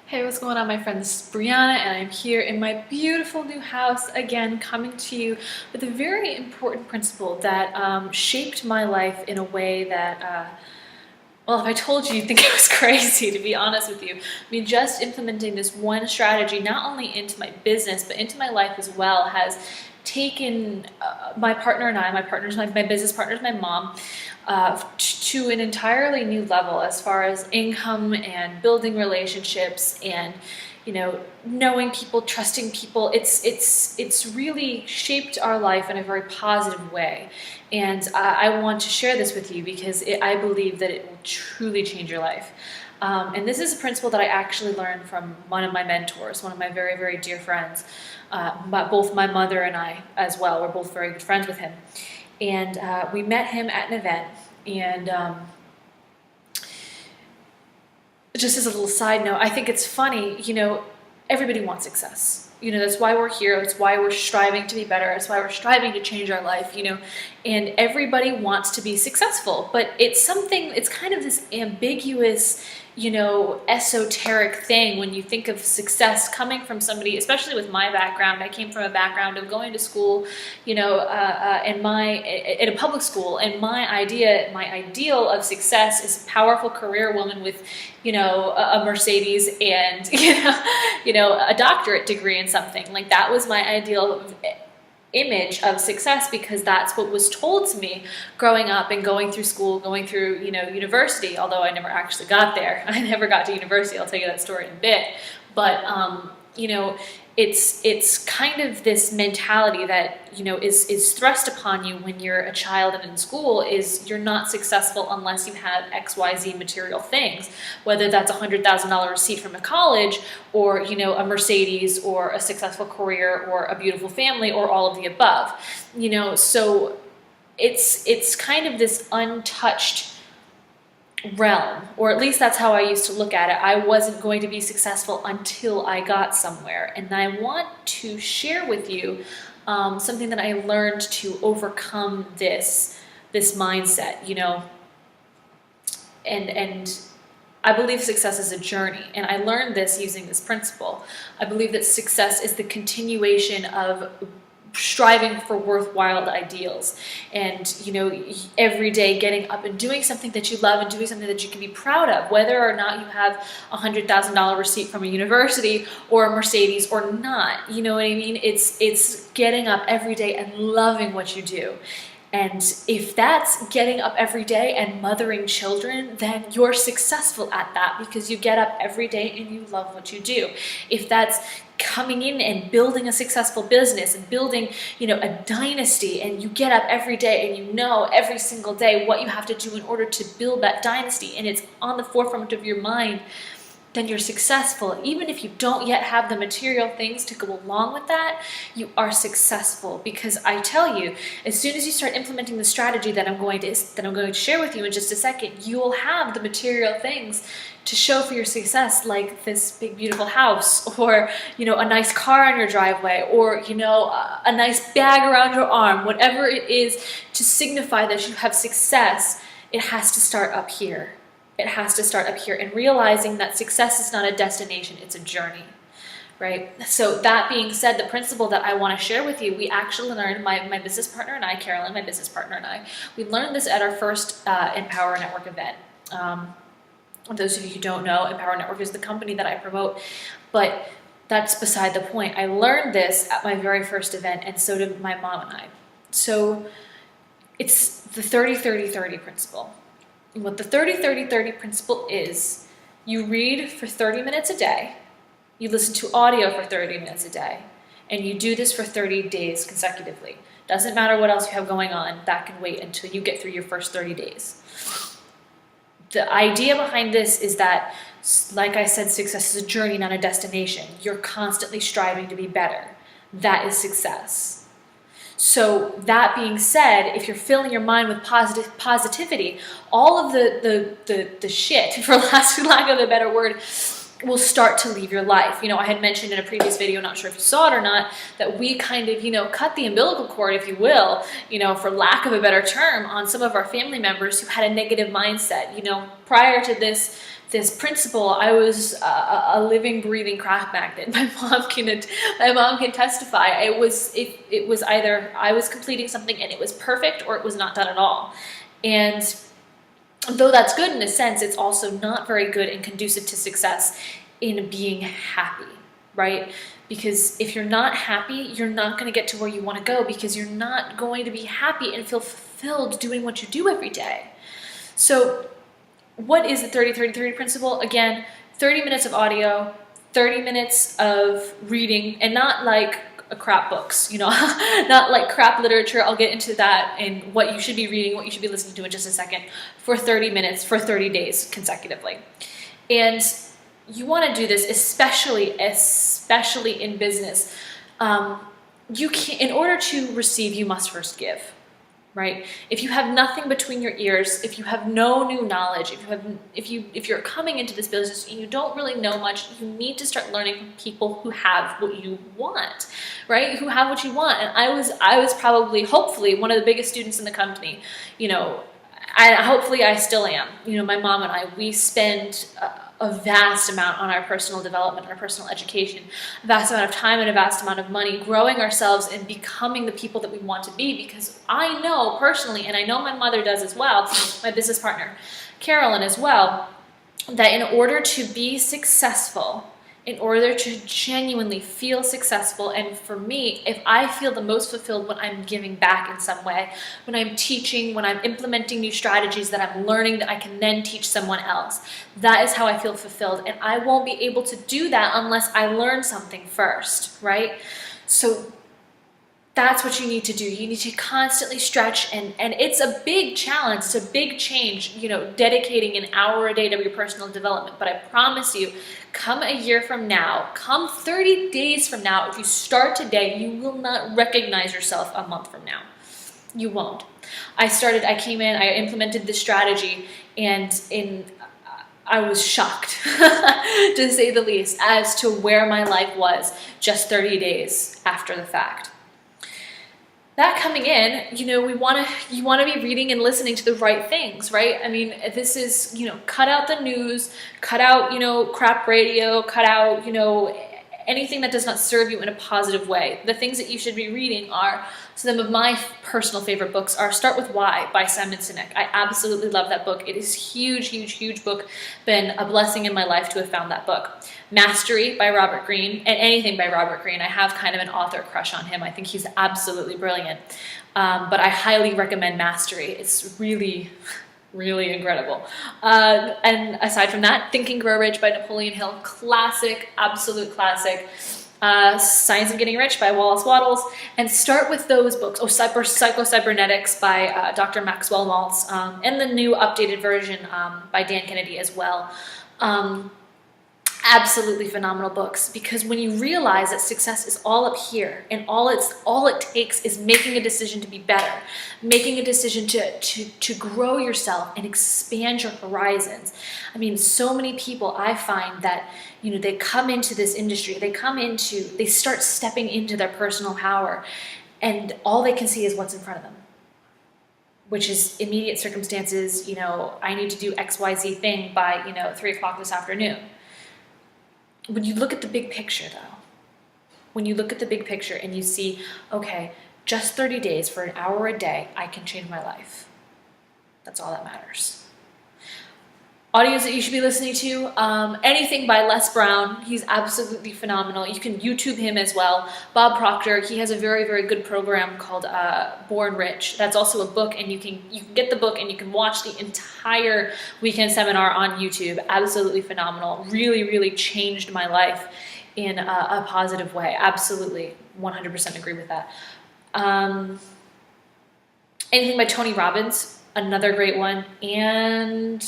Hey, what's going on, my friend? This is Brianna, and I'm here in my beautiful new house again, coming to you with a very important principle that shaped my life in a way that, well, if I told you, you'd think it was crazy, to be honest with you. I mean, just implementing this one strategy, not only into my business, but into my life as well, has taken my partner and I, my business partner is my mom, to an entirely new level as far as income and building relationships and knowing people, trusting people. It's really shaped our life in a very positive way, and I want to share this with you because I believe that it will truly change your life. And this is a principle that I actually learned from one of my mentors, one of my very, very dear friends. But both my mother and I as well, we're both very good friends with him. And we met him at an event. And just as a little side note, I think it's funny, everybody wants success. That's why we're here. That's why we're striving to be better. That's why we're striving to change our life, and everybody wants to be successful. But it's kind of this ambiguous, esoteric thing when you think of success coming from somebody, especially with my background. I came from a background of going to school, in a public school, and my ideal of success is a powerful career woman with, a Mercedes and, a doctorate degree in something. Like, that was my ideal image of success, because that's what was told to me growing up and going through school, going through, university, although I never actually got there. I never got to university. I'll tell you that story in a bit. But, it's kind of this mentality that, is thrust upon you when you're a child and in school, is you're not successful unless you have XYZ material things, whether that's $100,000 receipt from a college, or, a Mercedes, or a successful career, or a beautiful family, or all of the above. So it's kind of this untouched realm, or at least that's how I used to look at it. I wasn't going to be successful until I got somewhere. And I want to share with you something that I learned to overcome this mindset, and I believe success is a journey, and I learned this using this principle. I believe that success is the continuation of striving for worthwhile ideals, and every day getting up and doing something that you love and doing something that you can be proud of, whether or not you have $100,000 receipt from a university or a Mercedes or not. You know what I mean? It's getting up every day and loving what you do. And if that's getting up every day and mothering children, then you're successful at that, because you get up every day and you love what you do. If that's coming in and building a successful business and building, a dynasty, and you get up every day and you know every single day what you have to do in order to build that dynasty, and it's on the forefront of your mind, then you're successful. Even if you don't yet have the material things to go along with that, you are successful. Because I tell you, as soon as you start implementing the strategy that I'm going to share with you in just a second, you will have the material things to show for your success, like this big beautiful house, or a nice car on your driveway, or a nice bag around your arm. Whatever it is to signify that you have success, it has to start up here. It has to start up here, and realizing that success is not a destination, it's a journey, right? So that being said, the principle that I want to share with you, we actually learned, my business partner and I, Carolyn, my business partner and I, we learned this at our first Empower Network event. Those of you who don't know, Empower Network is the company that I promote, but that's beside the point. I learned this at my very first event, and so did my mom and I. So it's the 30-30-30 principle. What the 30-30-30 principle is, you read for 30 minutes a day, you listen to audio for 30 minutes a day, and you do this for 30 days consecutively. Doesn't matter what else you have going on, that can wait until you get through your first 30 days. The idea behind this is that, like I said, success is a journey, not a destination. You're constantly striving to be better. That is success. So that being said, if you're filling your mind with positivity, all of the shit, for lack of a better word, will start to leave your life. I had mentioned in a previous video, not sure if you saw it or not, that we kind of, cut the umbilical cord, if you will, for lack of a better term, on some of our family members who had a negative mindset. Prior to this this principle, I was a living, breathing crack magnet. My mom can testify. It was either I was completing something and it was perfect, or it was not done at all. And though that's good in a sense, it's also not very good and conducive to success in being happy, right? Because if you're not happy, you're not going to get to where you want to go, because you're not going to be happy and feel fulfilled doing what you do every day. So what is the 30-30-30 principle? Again, 30 minutes of audio, 30 minutes of reading, and not like crap books, you know, not like crap literature. I'll get into that and what you should be reading, what you should be listening to in just a second, for 30 minutes, for 30 days consecutively. And you want to do this, especially in business. You can, in order to receive, you must first give. Right? If you have nothing between your ears, if you have no new knowledge, if you're coming into this business and you don't really know much, you need to start learning from people who have what you want, right? Who have what you want. And I was probably, hopefully, one of the biggest students in the company. You know, hopefully I still am. You know, my mom and I, we spend a vast amount on our personal development, our personal education, a vast amount of time and a vast amount of money, growing ourselves and becoming the people that we want to be. Because I know personally, and I know my mother does as well, my business partner, Carolyn, as well, that in order to be successful, in order to genuinely feel successful, and for me, if I feel the most fulfilled when I'm giving back in some way, when I'm teaching, when I'm implementing new strategies that I'm learning that I can then teach someone else, that is how I feel fulfilled. And I won't be able to do that unless I learn something first, right? So that's what you need to do. You need to constantly stretch, and it's a big challenge. It's a big change, you know, dedicating an hour a day to your personal development. But I promise you, come a year from now, come 30 days from now, if you start today, you will not recognize yourself a month from now. You won't. I came in, I implemented this strategy, and I was shocked, to say the least, as to where my life was just 30 days after the fact. That coming in, you know, you want to be reading and listening to the right things, right? I mean, this is, you know, cut out the news, cut out, you know, crap radio, cut out, you know, anything that does not serve you in a positive way. The things that you should be reading are, some of my personal favorite books are Start With Why by Simon Sinek. I absolutely love that book. It is huge, huge, huge book. Been a blessing in my life to have found that book. Mastery by Robert Greene, and anything by Robert Greene. I have kind of an author crush on him. I think he's absolutely brilliant. But I highly recommend Mastery. It's really, really incredible. And aside from that, Think and Grow Rich by Napoleon Hill. Classic, absolute classic. Science of Getting Rich by Wallace Wattles, and start with those books. Psycho-Cybernetics by Dr. Maxwell Maltz, and the new updated version by Dan Kennedy as well. Absolutely phenomenal books, because when you realize that success is all up here, and all it takes is making a decision to be better, making a decision to grow yourself and expand your horizons. I mean, so many people, I find that, you know, they come into this industry, they start stepping into their personal power, and all they can see is what's in front of them, which is immediate circumstances. You know, I need to do XYZ thing by, you know, 3 o'clock this afternoon. When you look at the big picture, though, when you look at the big picture and you see, okay, just 30 days for an hour a day, I can change my life. That's all that matters. Audios that you should be listening to, anything by Les Brown. He's absolutely phenomenal. You can YouTube him as well. Bob Proctor, he has a very, very good program called Born Rich. That's also a book, and you can get the book and you can watch the entire weekend seminar on YouTube. Absolutely phenomenal. Really, really changed my life in a positive way. Absolutely, 100% agree with that. Anything by Tony Robbins, another great one. And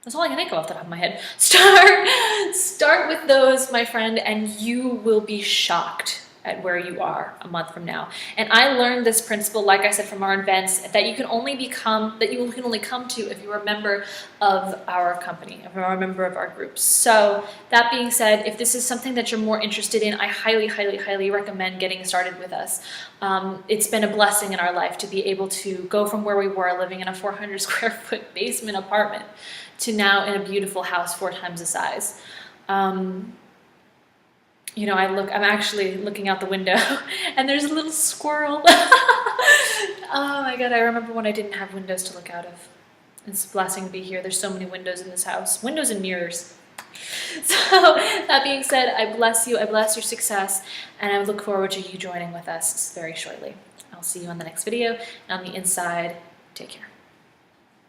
that's all I can think of off the top of my head. Start with those, my friend, and you will be shocked at where you are a month from now. And I learned this principle, like I said, from our events, that you can only come to if you're a member of our company, if you're a member of our group. So that being said, if this is something that you're more interested in, I highly, highly, highly recommend getting started with us. It's been a blessing in our life to be able to go from where we were living in a 400 square foot basement apartment to now in a beautiful house 4 times the size. You know, I'm actually looking out the window and there's a little squirrel. Oh my God, I remember when I didn't have windows to look out of. It's a blessing to be here. There's so many windows in this house, windows and mirrors. So that being said, I bless you, I bless your success, and I look forward to you joining with us very shortly. I'll see you on the next video, and on the inside, take care.